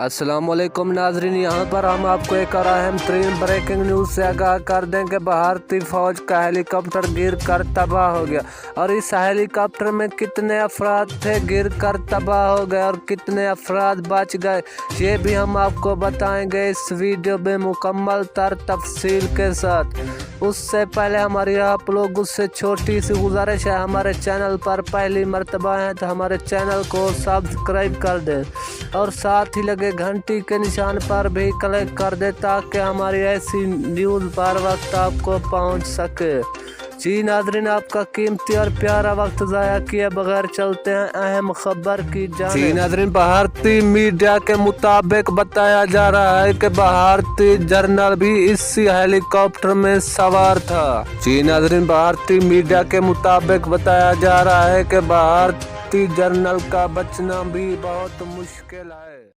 अस्सलाम वालेकुम नाजरीन, यहाँ पर हम आपको एक और अहम तरीन ब्रेकिंग न्यूज़ से आगाह कर दें कि भारतीय फौज का हेलीकॉप्टर गिर कर तबाह हो गया। और इस हेलीकॉप्टर में कितने अफराद थे गिर कर तबाह हो गए और कितने अफराद बच गए, ये भी हम आपको बताएंगे इस वीडियो में मुकम्मल तफसील के साथ। उससे पहले हमारी आप लोगों से छोटी सी गुजारिश है, हमारे चैनल पर पहली मर्तबा है तो हमारे चैनल को सब्सक्राइब कर दें और साथ ही लगे घंटी के निशान पर भी क्लिक कर दे ताकि हमारी ऐसी न्यूज़ बार वक्त आपको पहुंच सके। जी नाज़रीन, आपका कीमती और प्यारा वक्त ज़ाया किए बगैर चलते हैं अहम खबर की जानिब। जी नाज़रीन, भारतीय मीडिया के मुताबिक बताया जा रहा है कि भारतीय जर्नल भी इसी हेलीकॉप्टर में सवार था। जी नाज़रीन, भारतीय मीडिया के मुताबिक बताया जा रहा है कि भारतीय जर्नल का बचना भी बहुत मुश्किल है।